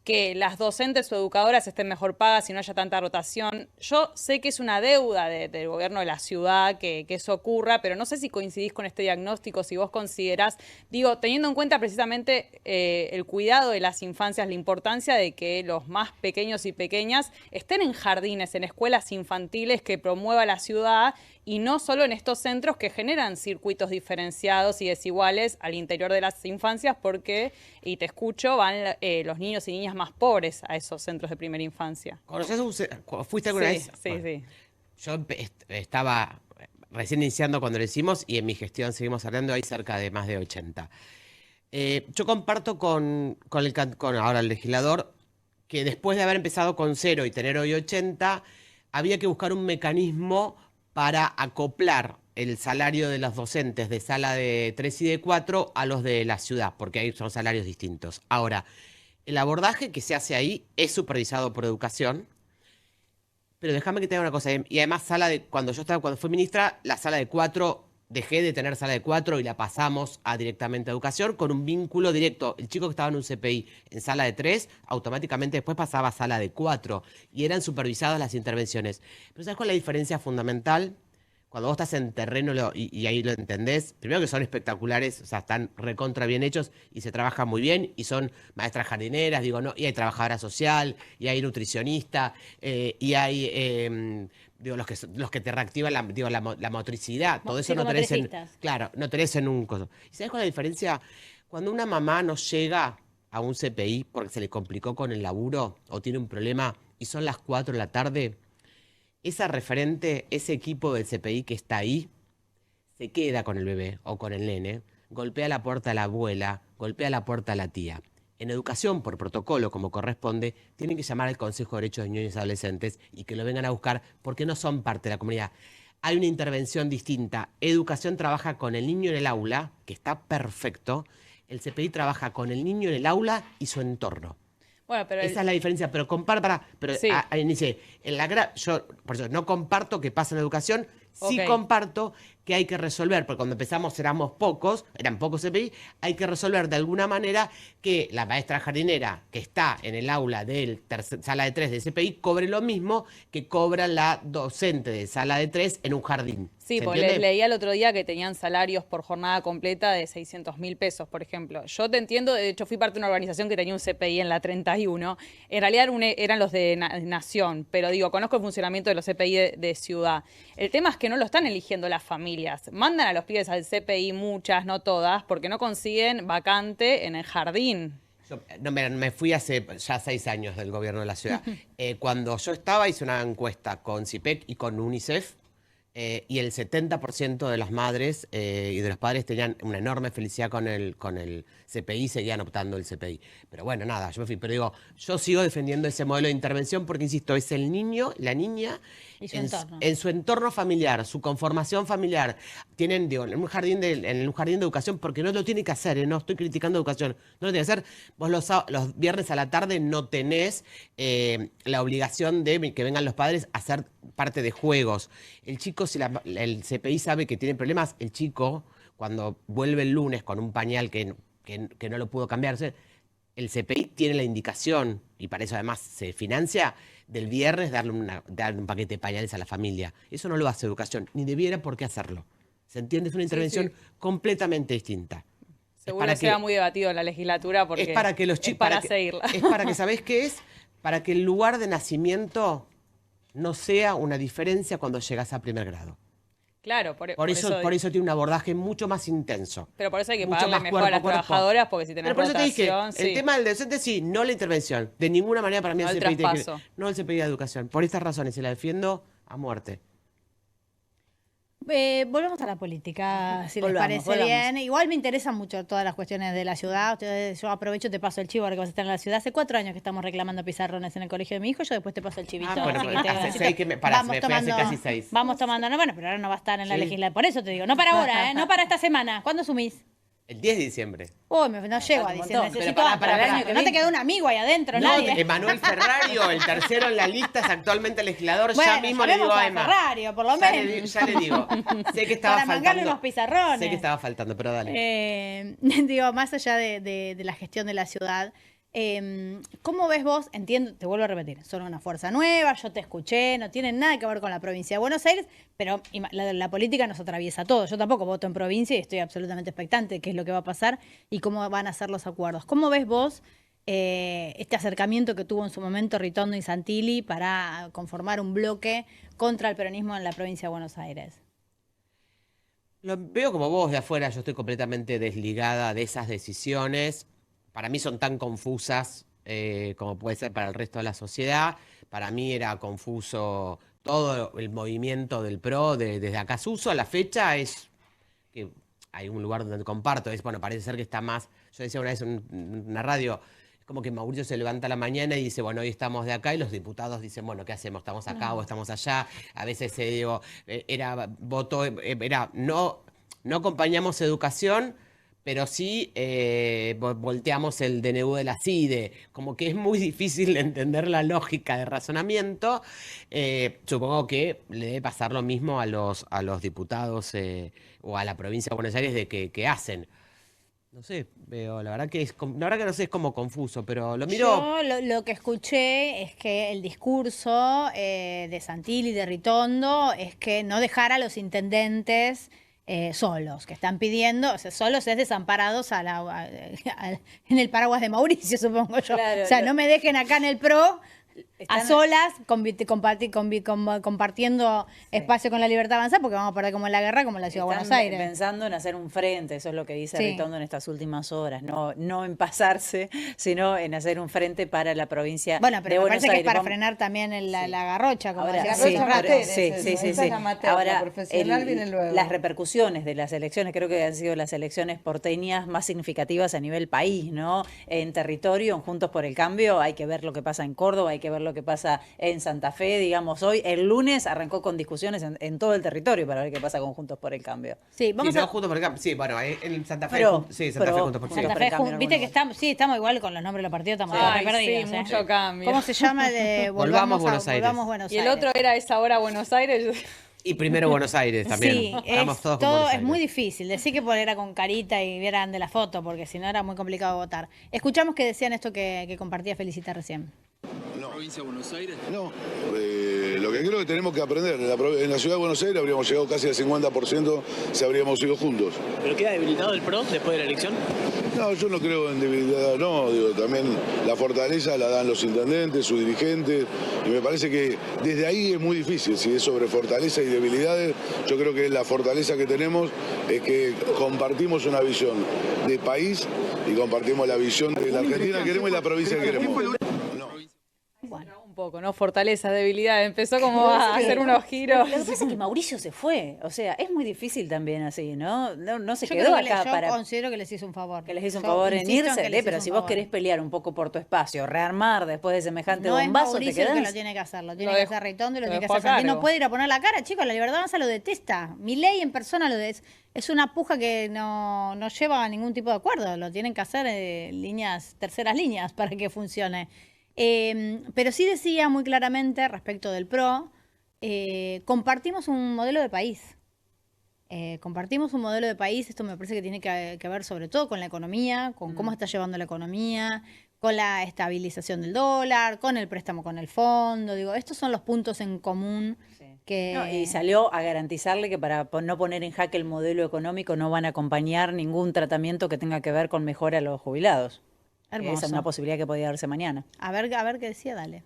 que las docentes o educadoras estén mejor pagas y no haya tanta rotación. Yo sé que es una deuda del gobierno de la ciudad que eso ocurra, pero no sé si coincidís con este diagnóstico, si vos considerás, digo, teniendo en cuenta precisamente el cuidado de las infancias, la importancia de que los más pequeños y pequeñas estén en jardines, en escuelas infantiles que promueva la ciudad y no solo en estos centros que generan circuitos diferenciados y desiguales al interior de las infancias porque, y te escucho, van los niños y niñas más pobres a esos centros de primera infancia. ¿Fuiste alguna vez? Sí, Bueno, sí. Yo estaba recién iniciando cuando lo hicimos y en mi gestión seguimos hablando, hay cerca de más de 80. Yo comparto con ahora el legislador que después de haber empezado con 0 y tener hoy 80, había que buscar un mecanismo para acoplar el salario de los docentes de sala de 3 y de 4 a los de la ciudad, porque ahí son salarios distintos. Ahora, el abordaje que se hace ahí es supervisado por educación, pero déjame que te diga una cosa, y además cuando fui ministra, la sala de 4, dejé de tener sala de 4 y la pasamos directamente a educación con un vínculo directo. El chico que estaba en un CPI en sala de 3, automáticamente después pasaba a sala de 4 y eran supervisadas las intervenciones. Pero ¿sabes cuál es la diferencia fundamental? Cuando vos estás en terreno y ahí lo entendés, primero que son espectaculares, o sea, están recontra bien hechos y se trabaja muy bien y son maestras jardineras, digo, no, y hay trabajadora social, y hay nutricionista, y hay digo, los que te reactivan la motricidad, todo eso no tenés no tenés en un coso. ¿Y sabés cuál es la diferencia? Cuando una mamá no llega a un CPI porque se le complicó con el laburo o tiene un problema y son las 4 de la tarde, esa referente, ese equipo del CPI que está ahí, se queda con el bebé o con el nene, golpea la puerta a la abuela, golpea la puerta a la tía. En educación, por protocolo, como corresponde, tienen que llamar al Consejo de Derechos de Niños y Adolescentes y que lo vengan a buscar porque no son parte de la comunidad. Hay una intervención distinta. Educación trabaja con el niño en el aula, que está perfecto. El CPI trabaja con el niño en el aula y su entorno. Bueno, pero esa es la diferencia, pero Sí. Yo por eso no comparto que pasa en educación, sí Ok. comparto que hay que resolver, porque cuando empezamos eran pocos CPI, hay que resolver de alguna manera que la maestra jardinera que está en el aula de sala de 3 de CPI cobre lo mismo que cobra la docente de sala de 3 en un jardín. Sí, ¿Se porque entiende? leía el otro día que tenían salarios por jornada completa de 600.000 pesos, por ejemplo. Yo te entiendo, de hecho fui parte de una organización que tenía un CPI en la 31. En realidad eran los de Nación, pero digo, conozco el funcionamiento de los CPI de ciudad. El tema es que no lo están eligiendo las familias. Mandan a los pibes al CPI, muchas, no todas, porque no consiguen vacante en el jardín. Me fui hace ya 6 años del gobierno de la ciudad. Cuando yo estaba hice una encuesta con CIPEC y con UNICEF y el 70% de las madres y de los padres tenían una enorme felicidad con el CPI, seguían optando el CPI. Pero bueno, nada, yo me fui. Pero digo, yo sigo defendiendo ese modelo de intervención porque, insisto, es el niño, la niña, Y su entorno. en su entorno familiar, su conformación familiar. Tienen, digo, en un jardín de educación, porque no lo tiene que hacer, no estoy criticando educación, no lo tiene que hacer. Vos los viernes a la tarde no tenés la obligación de que vengan los padres a hacer parte de juegos. El chico, si el CPI sabe que tiene problemas, el chico, cuando vuelve el lunes con un pañal que no lo pudo cambiar, el CPI tiene la indicación, y para eso además se financia, del viernes darle un paquete de pañales a la familia. Eso no lo hace educación, ni debiera por qué hacerlo. ¿Se entiende? Es una intervención completamente distinta. Seguro será muy debatido en la legislatura porque es para que los chicos, para seguirla. Es para que, ¿sabés qué es? Para que el lugar de nacimiento no sea una diferencia cuando llegas a primer grado. Claro, Por eso tiene un abordaje mucho más intenso. Pero por eso hay que mucho pagarle más mejor a las cuerpo. trabajadoras, porque si tenés Pero por eso te dije, rotación, el tema del docente sí, no la intervención. De ninguna manera para mí No el CPI traspaso. no el CPI de educación. Por estas razones, y la defiendo a muerte. Volvemos a la política, si les Volvamos, parece volvamos. bien. Igual me interesan mucho todas las cuestiones de la ciudad. Yo aprovecho, te paso el chivo ahora que vas a estar en la ciudad. Hace 4 años que estamos reclamando pizarrones en el colegio de mi hijo. Yo después te paso el chivito. Bueno, así que te- hace así 6 te- me fue hace tomando- casi 6. Vamos tomando. No, bueno, pero ahora no va a estar en la Sí. legislatura. Por eso te digo, no para ahora, no para esta semana. ¿Cuándo sumís? El 10 de diciembre. Uy, no llego a un diciembre. montón. Necesito Pero antes, pará, que no te quede un amigo ahí adentro, No, nadie. Emanuel Ferrario, el tercero en la lista, es actualmente legislador. Bueno, ya mismo le digo llamemos a a Emma. Ferrario, por lo Ya menos. ya le digo. Sé que estaba Para mangarle faltando. unos pizarrones. Sé que estaba faltando, pero dale. Digo, más allá de la gestión de la ciudad, ¿Cómo ves vos? Entiendo, te vuelvo a repetir, son una fuerza nueva, yo te escuché, no tienen nada que ver con la provincia de Buenos Aires, pero la política nos atraviesa todo. Yo tampoco voto en provincia y estoy absolutamente expectante de qué es lo que va a pasar y cómo van a ser los acuerdos. ¿Cómo ves vos este acercamiento que tuvo en su momento Ritondo y Santilli para conformar un bloque contra el peronismo en la provincia de Buenos Aires? Lo veo como vos de afuera, yo estoy completamente desligada de esas decisiones. Para mí son tan confusas como puede ser para el resto de la sociedad. Para mí era confuso todo el movimiento del PRO desde Acasuso a la fecha. Es que hay un lugar donde comparto, bueno, parece ser que está más. Yo decía una vez en una radio, es como que Mauricio se levanta a la mañana y dice, bueno, hoy estamos de acá, y los diputados dicen, bueno, ¿qué hacemos? ¿Estamos acá o estamos allá? A veces no acompañamos educación, pero sí volteamos el DNU de la CIDE. Como que es muy difícil entender la lógica de razonamiento. Supongo que le debe pasar lo mismo a los diputados o a la provincia de Buenos Aires de que hacen. No sé, veo, la verdad que no sé, es como confuso, pero lo miro. Yo lo que escuché es que el discurso de Santilli y de Ritondo es que no dejara a los intendentes solos, que están pidiendo, o sea, solos es desamparados en el paraguas de Mauricio, supongo yo. Claro, o sea, no me dejen acá en el PRO a solas, compartiendo espacio con la Libertad Avanzada, porque vamos a perder como en la guerra, como en la Ciudad de Buenos Aires. Pensando en hacer un frente, eso es lo que dice Sí. Ritondo en estas últimas horas, no en pasarse, sino en hacer un frente para la provincia Bueno, pero de me Buenos parece que es Aires. para frenar también la garrocha, como Ahora, decía sí, hace rato. Esa es la amateur, la profesional viene luego. Las repercusiones de las elecciones, creo que han sido las elecciones porteñas más significativas a nivel país, ¿no? En territorio, en Juntos por el Cambio, hay que ver lo que pasa en Córdoba, hay que ver lo que pasa en Santa Fe, digamos, hoy. El lunes arrancó con discusiones en todo el territorio para ver qué pasa con Juntos por el Cambio. Sí, vamos Sí, a... no, Juntos por el Cambio. Sí, bueno, en Santa Fe. Pero- Santa Fe pero- Juntos por el Santa Cambio. Fe, Cambio, viste que algunos. estamos igual con los nombres de los partidos, estamos Ay, todos re perdidos. sí, mucho cambio. ¿Cómo se llama? De Volvamos Buenos Aires. Volvamos Buenos Y el Aires. otro era esa hora Buenos Aires. Y primero Buenos Aires también. Sí, Estamos todos con Buenos es Aires. muy difícil. Decir que era con carita y vieran de la foto, porque si no era muy complicado votar. Escuchamos que decían esto que compartía Felicita recién. ¿Provincia de Buenos Aires? No, lo que creo que tenemos que aprender, en la ciudad de Buenos Aires habríamos llegado casi al 50% si habríamos ido juntos. ¿Pero queda debilitado el PRO después de la elección? No, yo no creo en debilidad, no, digo, también la fortaleza la dan los intendentes, sus dirigentes, y me parece que desde ahí es muy difícil, si es sobre fortaleza y debilidades, yo creo que la fortaleza que tenemos es que compartimos una visión de país y compartimos la visión de la Argentina que queremos y la provincia que queremos. Un poco, ¿no? Fortaleza, debilidad. Empezó como a hacer unos giros. Lo que pasa es que Mauricio se fue, o sea, es muy difícil también así, ¿no? No se Yo quedó creo que acá yo para considero que les hizo un favor. que les hizo un Yo favor en insisto irse, que les pero hizo si un vos favor. querés pelear un poco por tu espacio, rearmar después de semejante No es bombazo, te Mauricio el que quedás. lo tiene que hacer, lo tiene Lo que dejó- hacer Ritondo y lo lo tiene que dejó hacer a Santilli. No cargo. puede ir a poner la cara, chicos, la Libertad Avanza lo detesta. Milei en persona es una puja que no lleva a ningún tipo de acuerdo, lo tienen que hacer terceras líneas para que funcione. Pero sí decía muy claramente respecto del PRO, compartimos un modelo de país. Compartimos un modelo de país, esto me parece que tiene que ver sobre todo con la economía, con cómo está llevando la economía, con la estabilización del dólar, con el préstamo con el fondo. Digo, estos son los puntos en común que... No, y salió a garantizarle que para no poner en jaque el modelo económico no van a acompañar ningún tratamiento que tenga que ver con mejora a los jubilados. Hermoso. Esa es una posibilidad que podía darse mañana. A ver qué decía, dale.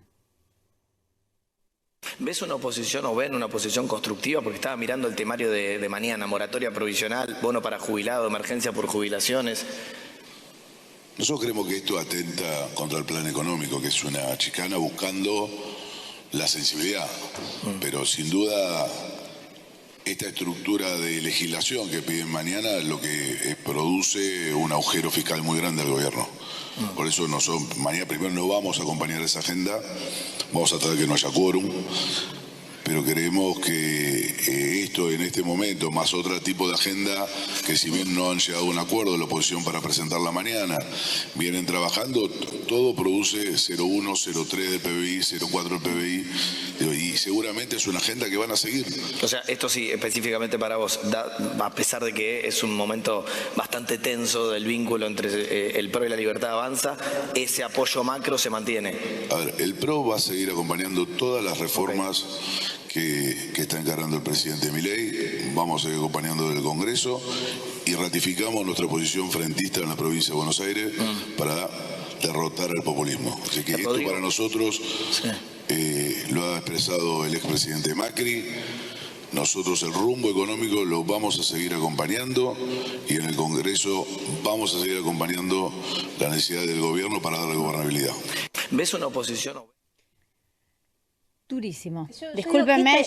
¿Ves una oposición o ven una oposición constructiva? Porque estaba mirando el temario de mañana, moratoria provisional, bono para jubilado, emergencia por jubilaciones. Nosotros creemos que esto atenta contra el plan económico, que es una chicana buscando la sensibilidad. Pero sin duda, esta estructura de legislación que piden mañana lo que produce un agujero fiscal muy grande al gobierno. Por eso nosotros mañana primero no vamos a acompañar esa agenda, vamos a tratar de que no haya quórum, pero creemos que visto en este momento, más otro tipo de agenda que si bien no han llegado a un acuerdo de la oposición para presentarla mañana, vienen trabajando, todo produce 0,1, 0,3 de PBI, 0,4 de PBI, y seguramente es una agenda que van a seguir. O sea, esto sí, específicamente para vos, a pesar de que es un momento bastante tenso del vínculo entre el PRO y la Libertad Avanza, ese apoyo macro se mantiene. A ver, el PRO va a seguir acompañando todas las reformas que está encargando el presidente Milei, vamos a seguir acompañando del Congreso y ratificamos nuestra posición frentista en la provincia de Buenos Aires para derrotar el populismo. Así que esto para nosotros lo ha expresado el expresidente Macri. Nosotros el rumbo económico lo vamos a seguir acompañando y en el Congreso vamos a seguir acompañando la necesidad del gobierno para darle gobernabilidad. ¿Ves una oposición? Durísimo. Discúlpenme,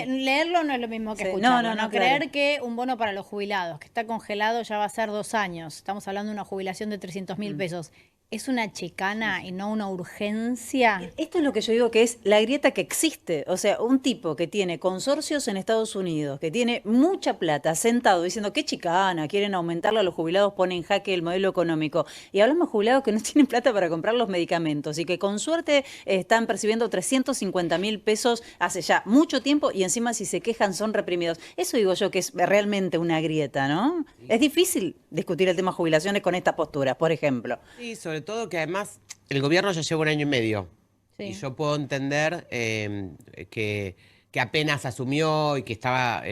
leerlo no es lo mismo que escucharlo. No creer que un bono para los jubilados, que está congelado ya va a ser 2 años, estamos hablando de una jubilación de 300.000 pesos, ¿es una chicana y no una urgencia? Esto es lo que yo digo que es la grieta que existe. O sea, un tipo que tiene consorcios en Estados Unidos, que tiene mucha plata, sentado diciendo qué chicana, quieren aumentarla a los jubilados, ponen en jaque el modelo económico. Y hablamos de jubilados que no tienen plata para comprar los medicamentos y que con suerte están percibiendo 350.000 pesos hace ya mucho tiempo y encima si se quejan son reprimidos. Eso digo yo que es realmente una grieta, ¿no? Sí. Es difícil discutir el tema jubilaciones con estas posturas, por ejemplo. Sí, sobre todo que además el gobierno ya lleva 1 año y medio. Sí. Y yo puedo entender que apenas asumió y que estaba,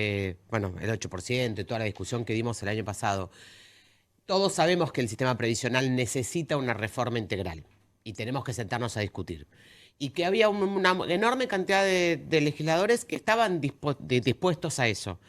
bueno, el 8% y toda la discusión que dimos el año pasado. Todos sabemos que el sistema previsional necesita una reforma integral y tenemos que sentarnos a discutir. Y que había una enorme cantidad de legisladores que estaban dispuestos a eso.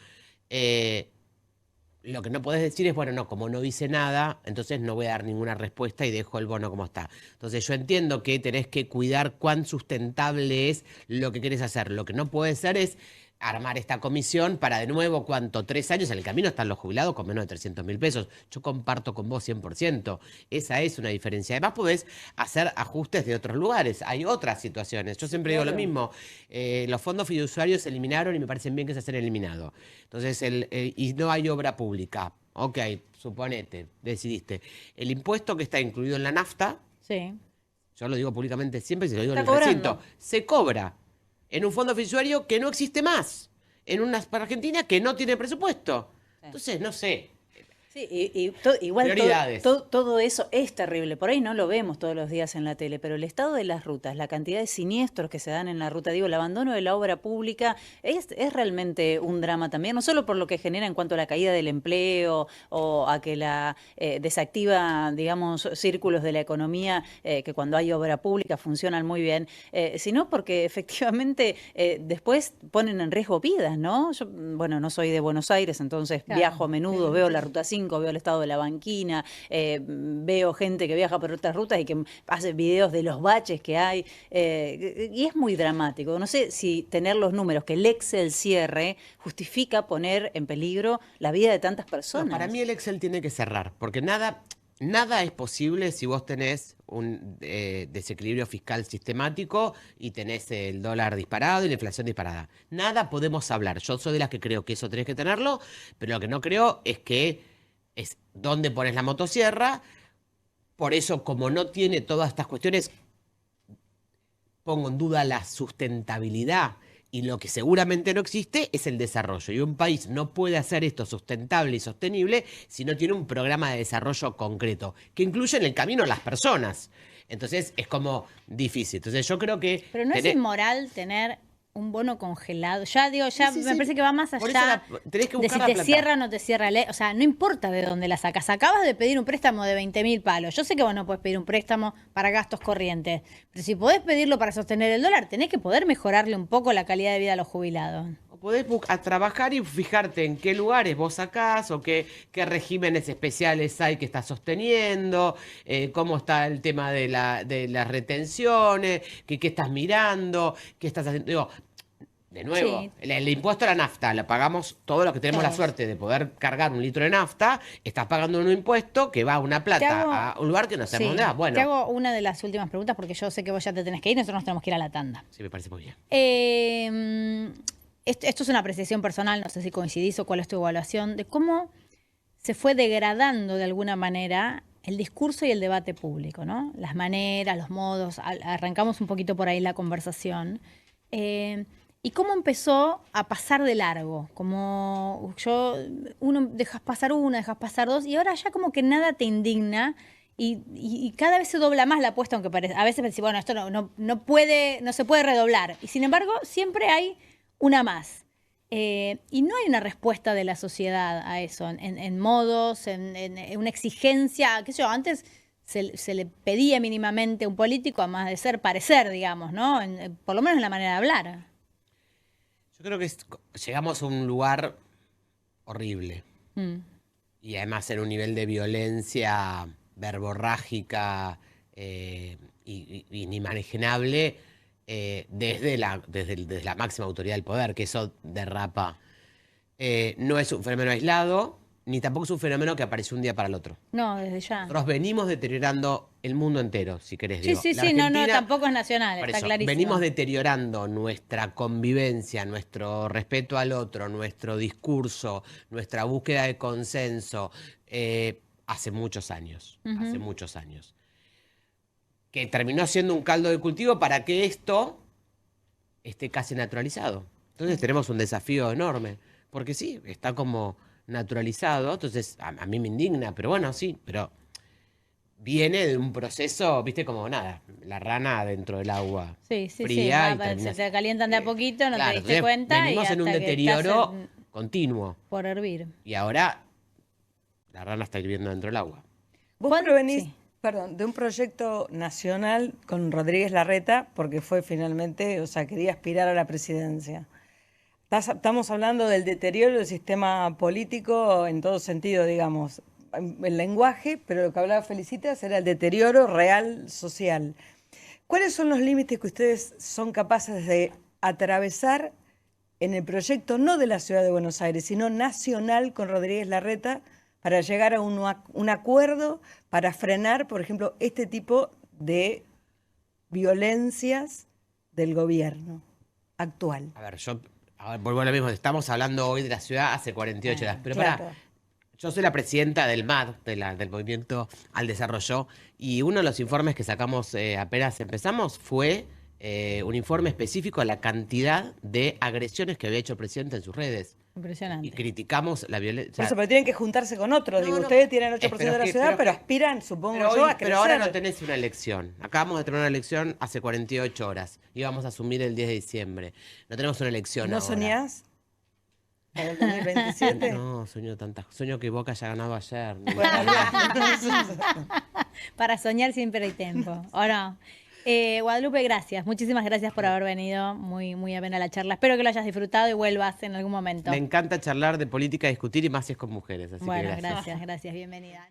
Lo que no podés decir es, bueno, no, como no dice nada, entonces no voy a dar ninguna respuesta y dejo el bono como está. Entonces yo entiendo que tenés que cuidar cuán sustentable es lo que querés hacer. Lo que no puede ser es armar esta comisión para de nuevo, ¿cuánto? 3 años, en el camino están los jubilados con menos de 300.000 pesos. Yo comparto con vos 100%. Esa es una diferencia. Además podés hacer ajustes de otros lugares. Hay otras situaciones. Yo siempre digo lo mismo. Los fondos fiduciarios se eliminaron y me parecen bien que se hayan eliminado. Entonces, y no hay obra pública. Ok, suponete, decidiste. El impuesto que está incluido en la nafta, sí. Yo lo digo públicamente siempre, si lo digo en el recinto, se cobra en un fondo fiduciario que no existe más, en una para Argentina que no tiene presupuesto. Entonces, no sé. Sí, igual todo eso es terrible. Por ahí no lo vemos todos los días en la tele, pero el estado de las rutas, la cantidad de siniestros que se dan en la ruta, digo, el abandono de la obra pública es realmente un drama también, no solo por lo que genera en cuanto a la caída del empleo o a que la desactiva, digamos, círculos de la economía que cuando hay obra pública funcionan muy bien, sino porque efectivamente después ponen en riesgo vidas, ¿no? Yo, bueno, no soy de Buenos Aires, entonces viajo a menudo, veo la ruta 5, veo el estado de la banquina, veo gente que viaja por otras rutas y que hace videos de los baches que hay, y es muy dramático. No sé si tener los números que el Excel cierre justifica poner en peligro la vida de tantas personas. No, para mí el Excel tiene que cerrar, porque nada es posible si vos tenés un desequilibrio fiscal sistemático y tenés el dólar disparado y la inflación disparada. Nada podemos hablar. Yo soy de las que creo que eso tenés que tenerlo, pero lo que no creo es que es dónde pones la motosierra. Por eso, como no tiene todas estas cuestiones, pongo en duda la sustentabilidad. Y lo que seguramente no existe es el desarrollo. Y un país no puede hacer esto sustentable y sostenible si no tiene un programa de desarrollo concreto, que incluye en el camino a las personas. Entonces es como difícil. Entonces yo creo que... Pero no es inmoral tener un bono congelado. Ya digo, me parece que va más allá tenés que de si te cierra o no te cierra ley. O sea, no importa de dónde la sacas. Acabas de pedir un préstamo de 20.000 palos. Yo sé que vos no podés pedir un préstamo para gastos corrientes, pero si podés pedirlo para sostener el dólar, tenés que poder mejorarle un poco la calidad de vida a los jubilados. O podés trabajar y fijarte en qué lugares vos sacás o qué regímenes especiales hay que estás sosteniendo, cómo está el tema de las retenciones, qué estás mirando, qué estás haciendo. Digo, de nuevo, sí. el impuesto a la nafta, lo pagamos todos los que tenemos la suerte de poder cargar 1 litro de nafta, estás pagando un impuesto que va a una plata, a un lugar que no sabemos dónde va. Bueno. Te hago una de las últimas preguntas porque yo sé que vos ya te tenés que ir, nosotros nos tenemos que ir a la tanda. Sí, me parece muy bien. esto es una apreciación personal, no sé si coincidís o cuál es tu evaluación, de cómo se fue degradando de alguna manera el discurso y el debate público, ¿no? Las maneras, los modos, arrancamos un poquito por ahí la conversación. Y cómo empezó a pasar de largo, como dejas pasar una, dejas pasar dos, y ahora ya como que nada te indigna, y cada vez se dobla más la apuesta, aunque a veces decís, bueno, esto no se puede redoblar, y sin embargo siempre hay una más. Y no hay una respuesta de la sociedad a eso, en modos, en una exigencia, qué sé yo, antes se le pedía mínimamente a un político, a más de parecer, digamos, ¿no? Por lo menos en la manera de hablar. Yo creo que llegamos a un lugar horrible. Y además en un nivel de violencia verborrágica inimaginable desde la máxima autoridad del poder, que eso derrapa. No es un fenómeno aislado, ni tampoco es un fenómeno que apareció un día para el otro. No, desde ya. Nosotros venimos deteriorando el mundo entero, si querés, digo. Sí, no, tampoco es nacional, está clarísimo. Venimos deteriorando nuestra convivencia, nuestro respeto al otro, nuestro discurso, nuestra búsqueda de consenso, hace muchos años, hace muchos años. Que terminó siendo un caldo de cultivo para que esto esté casi naturalizado. Entonces tenemos un desafío enorme, porque sí, está como naturalizado, entonces a mí me indigna, pero bueno, sí, pero viene de un proceso, viste, como nada, la rana dentro del agua fría. Se calientan de a poquito, no te diste entonces cuenta. Venimos en un deterioro continuo. Por hervir. Y ahora la rana está hirviendo dentro del agua. Vos provenís, perdón, de un proyecto nacional con Rodríguez Larreta, porque fue finalmente, o sea, quería aspirar a la presidencia. Estamos hablando del deterioro del sistema político en todo sentido, digamos, el lenguaje, pero lo que hablaba Felicitas era el deterioro real social. ¿Cuáles son los límites que ustedes son capaces de atravesar en el proyecto, no de la Ciudad de Buenos Aires, sino nacional con Rodríguez Larreta, para llegar a un acuerdo para frenar, por ejemplo, este tipo de violencias del gobierno actual? A ver, vuelvo a lo mismo, estamos hablando hoy de la ciudad hace 48 horas, pero claro. Yo soy la presidenta del MAD, del Movimiento al Desarrollo, y uno de los informes que sacamos apenas empezamos fue un informe específico a la cantidad de agresiones que había hecho el presidente en sus redes. Impresionante. Y criticamos la violencia. Por eso, pero tienen que juntarse con otros. Digo, ustedes tienen 8% de la ciudad, pero aspiran, supongo yo, a crecer. Pero ahora no tenés una elección. Acabamos de tener una elección hace 48 horas. Íbamos a asumir el 10 de diciembre. No tenemos una elección ahora. ¿No soñás? ¿Para el 2027? No, sueño que Boca haya ganado ayer. Para soñar siempre hay tiempo, ¿o no? Guadalupe, gracias. Muchísimas gracias por haber venido. Muy, muy amena la charla. Espero que lo hayas disfrutado y vuelvas en algún momento. Me encanta charlar de política, discutir, y más si es con mujeres. Así bueno, que gracias. Bienvenida.